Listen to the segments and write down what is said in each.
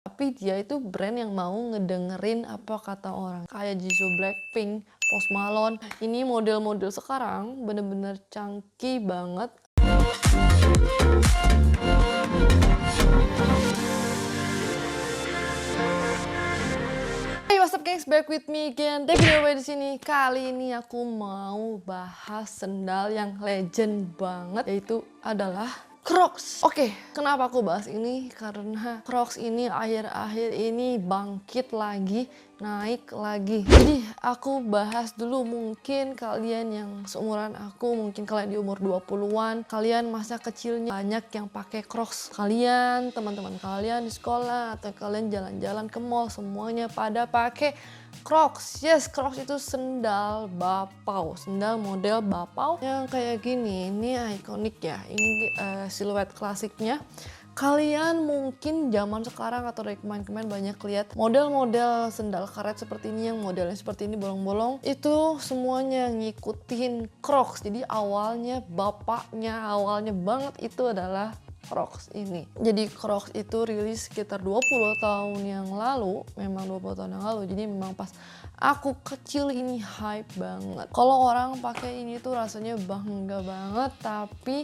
Tapi dia itu brand yang mau ngedengerin apa kata orang. Kayak Jisoo, Blackpink, Post Malone. Ini model-model sekarang bener-bener canggih banget. Hey, what's up guys, back with me again. Devi di sini. Kali ini aku mau bahas sendal yang legend banget, yaitu adalah Crocs. Oke, kenapa aku bahas ini? Karena Crocs ini akhir-akhir ini bangkit lagi, naik lagi. Jadi aku bahas dulu, mungkin kalian yang seumuran aku, mungkin kalian di umur 20-an, kalian masa kecilnya banyak yang pakai Crocs. Kalian, teman-teman kalian di sekolah, atau kalian jalan-jalan ke mall, semuanya pada pakai Crocs. Yes, Crocs itu sendal bapau, sendal model bapau yang kayak gini. Ini ikonik ya, ini siluet klasiknya. Kalian mungkin zaman sekarang atau dari kemarin-kemarin banyak lihat model-model sendal karet seperti ini, yang modelnya seperti ini bolong-bolong. Itu semuanya ngikutin Crocs. Jadi awalnya awalnya banget itu adalah Crocs ini. Jadi Crocs itu rilis sekitar 20 tahun yang lalu, memang 20 tahun yang lalu. Jadi memang pas aku kecil ini hype banget. Kalau orang pakai ini tuh rasanya bangga banget, tapi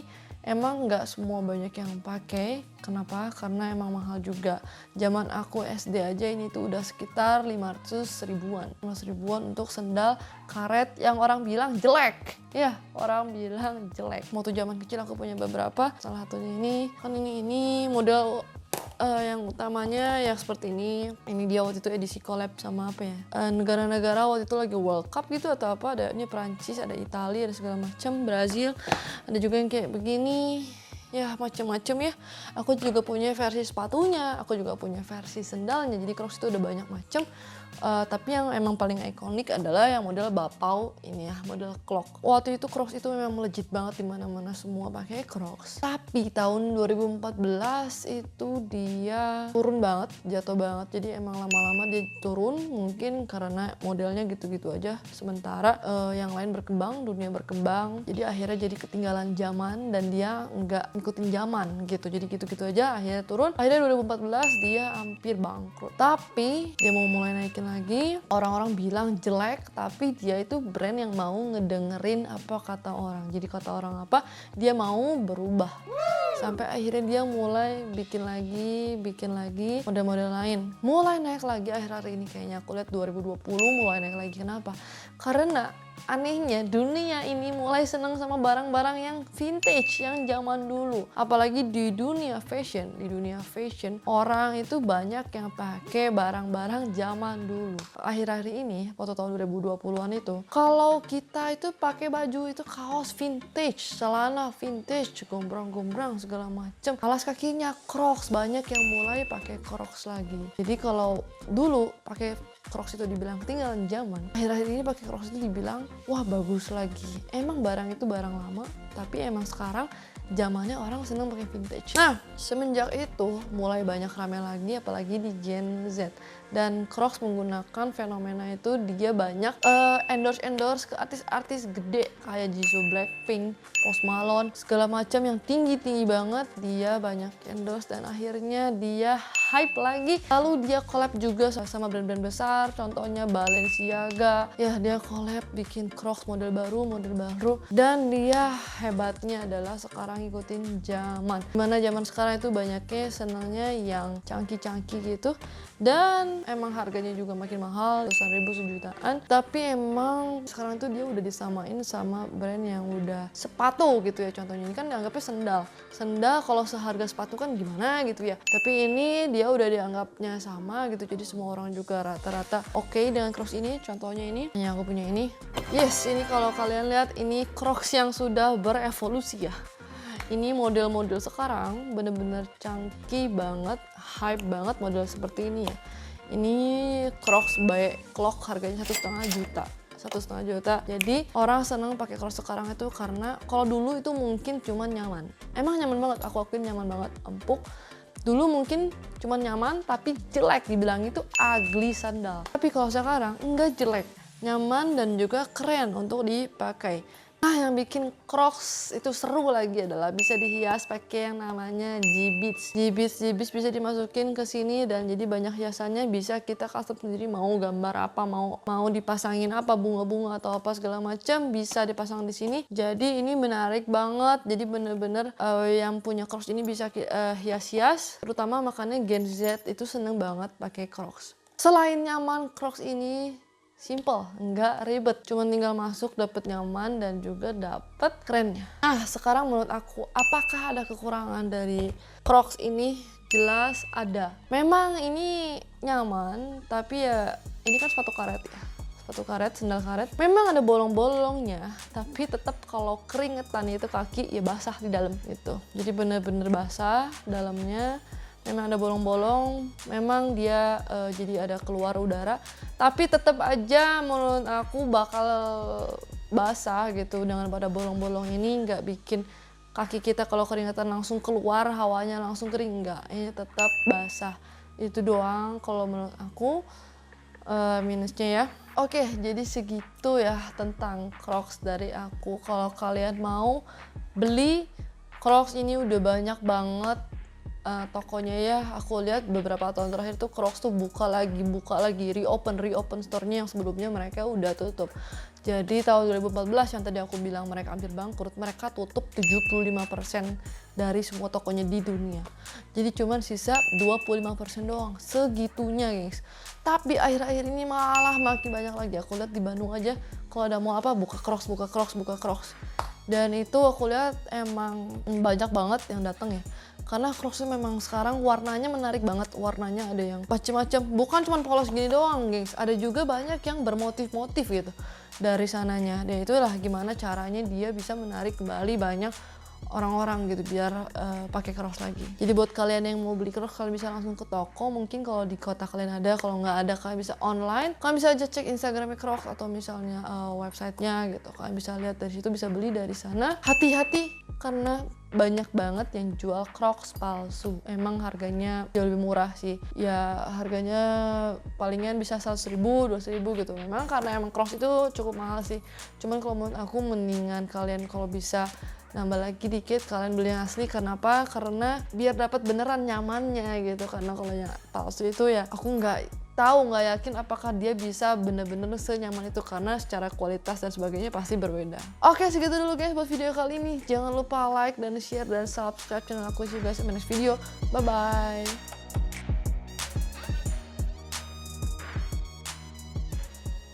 emang nggak semua banyak yang pakai. Kenapa? Karena emang mahal juga. Zaman aku SD aja ini tuh udah sekitar 500 ribuan. 500 ribuan untuk sendal karet yang orang bilang jelek. Ya, orang bilang jelek. Waktu zaman kecil aku punya beberapa. Salah satunya ini, kan ini model yang utamanya ya seperti ini. Ini dia waktu itu edisi collab sama apa ya, negara-negara waktu itu lagi World Cup gitu atau apa. Ada ini Prancis, ada Italia, ada segala macam, Brazil. Ada juga yang kayak begini. Ya macam-macam ya. Aku juga punya versi sepatunya, aku juga punya versi sendalnya. Jadi Crocs itu udah banyak macam. Tapi yang emang paling ikonik adalah yang model bapau ini ya, model clog. Waktu itu Crocs itu memang melejit banget, di mana-mana semua pakai Crocs. Tapi tahun 2014 itu dia turun banget, jatuh banget. Jadi emang lama-lama dia turun, mungkin karena modelnya gitu-gitu aja. Sementara yang lain berkembang, dunia berkembang. Jadi akhirnya jadi ketinggalan zaman dan dia nggak ngikutin zaman gitu. Jadi gitu-gitu aja akhirnya turun. Akhirnya 2014 dia hampir bangkrut. Tapi dia mau mulai naikin lagi. Orang-orang bilang jelek, tapi dia itu brand yang mau ngedengerin apa kata orang. Jadi kata orang apa, dia mau berubah. Sampai akhirnya dia mulai bikin lagi model-model lain. Mulai naik lagi akhir-akhir ini, kayaknya aku lihat 2020 mulai naik lagi. Kenapa? Karena anehnya dunia ini mulai seneng sama barang-barang yang vintage, yang zaman dulu. Apalagi di dunia fashion, orang itu banyak yang pakai barang-barang zaman dulu. Akhir-akhir ini, waktu tahun 2020-an itu, kalau kita itu pakai baju itu kaos vintage, celana vintage, gombrang-gombrang segala macam. Alas kakinya Crocs, banyak yang mulai pakai Crocs lagi. Jadi kalau dulu pakai Crocs itu dibilang ketinggalan zaman, akhir-akhir ini pakai Crocs itu dibilang wah bagus lagi. Emang barang itu barang lama, tapi emang sekarang zamannya orang seneng pakai vintage. Nah, semenjak itu mulai banyak rame lagi, apalagi di Gen Z. Dan Crocs menggunakan fenomena itu, dia banyak endorse ke artis-artis gede kayak Jisoo, Blackpink, Post Malone, segala macam yang tinggi-tinggi banget. Dia banyak endorse dan akhirnya dia hype lagi. Lalu dia collab juga sama brand-brand besar, contohnya Balenciaga. Ya, dia collab bikin Crocs model baru. Dan dia hebatnya adalah sekarang ngikutin zaman. Dimana zaman sekarang itu banyaknya senangnya yang canggih-canggih gitu. Dan emang harganya juga makin mahal, ratusan ribu, sejutaan. Tapi emang sekarang itu dia udah disamain sama brand yang udah sepatu gitu ya. Contohnya ini kan dianggapnya sendal kalau seharga sepatu kan gimana gitu ya. Tapi ini dia udah dianggapnya sama gitu. Jadi semua orang juga rata-rata oke dengan Crocs ini. Contohnya ini yang aku punya ini. Yes, ini kalau kalian lihat, ini Crocs yang sudah berevolusi ya. Ini model-model sekarang bener-bener canggih banget, hype banget model seperti ini ya. Ini Crocs by Clog, harganya 1,5 juta. Jadi orang seneng pakai Crocs sekarang itu karena kalau dulu itu mungkin cuman nyaman. Emang nyaman banget, aku akuin nyaman banget, empuk. Dulu mungkin cuman nyaman tapi jelek, dibilang itu ugly sandal. Tapi kalau sekarang enggak jelek, nyaman dan juga keren untuk dipakai. Nah, yang bikin Crocs itu seru lagi adalah bisa dihias pakai yang namanya G-Beads. G-Beads bisa dimasukin ke sini dan jadi banyak hiasannya, bisa kita custom sendiri mau gambar apa, mau dipasangin apa, bunga-bunga atau apa segala macam bisa dipasang di sini. Jadi ini menarik banget. Jadi bener-bener yang punya Crocs ini bisa hias-hias, terutama makanya Gen Z itu seneng banget pakai Crocs. Selain nyaman, Crocs ini simple, nggak ribet, cuma tinggal masuk dapet nyaman dan juga dapet kerennya. Nah, sekarang menurut aku, apakah ada kekurangan dari Crocs ini? Jelas ada. Memang ini nyaman, tapi ya ini kan sepatu karet ya. Sepatu karet, sendal karet. Memang ada bolong-bolongnya, tapi tetap kalau keringetan itu kaki ya basah di dalam gitu. Jadi bener-bener basah dalamnya. Memang ada bolong-bolong, memang dia jadi ada keluar udara, tapi tetap aja menurut aku bakal basah gitu. Dengan pada bolong-bolong ini nggak bikin kaki kita kalau keringetan langsung keluar, hawanya langsung kering, nggak. Ini tetap basah. Itu doang kalau menurut aku minusnya ya. Oke, jadi segitu ya tentang Crocs dari aku. Kalau kalian mau beli Crocs ini udah banyak banget tokonya ya. Aku lihat beberapa tahun terakhir tuh Crocs tuh buka lagi, reopen store-nya yang sebelumnya mereka udah tutup. Jadi tahun 2014 yang tadi aku bilang mereka hampir bangkrut, mereka tutup 75% dari semua tokonya di dunia. Jadi cuman sisa 25% doang, segitunya guys. Tapi akhir-akhir ini malah makin banyak lagi. Aku lihat di Bandung aja kalau ada mau apa buka Crocs. Dan itu aku lihat emang banyak banget yang datang ya. Karena Crocs memang sekarang warnanya menarik banget. Warnanya ada yang macam-macam. Bukan cuma polos gini doang, gengs. Ada juga banyak yang bermotif-motif gitu dari sananya. Dan itulah gimana caranya dia bisa menarik kembali banyak orang-orang gitu biar pakai Crocs lagi. Jadi buat kalian yang mau beli Crocs, kalian bisa langsung ke toko. Mungkin kalau di kota kalian ada, kalau nggak ada kalian bisa online. Kalian bisa aja cek Instagramnya Crocs atau misalnya websitenya gitu. Kalian bisa lihat dari situ, bisa beli dari sana. Hati-hati karena banyak banget yang jual Crocs palsu. Emang harganya jauh lebih murah sih. Ya harganya palingan bisa 100.000, 200.000 gitu. Memang karena emang Crocs itu cukup mahal sih. Cuman kalau menurut aku mendingan kalian kalau bisa nambah lagi dikit kalian beli yang asli. Kenapa? Karena biar dapat beneran nyamannya gitu. Karena kalau yang palsu itu ya aku nggak yakin apakah dia bisa bener-bener senyaman itu, karena secara kualitas dan sebagainya pasti berbeda. Oke, segitu dulu guys buat video kali ini. Jangan lupa like dan share dan subscribe channel aku juga. Sampai next video. Bye bye.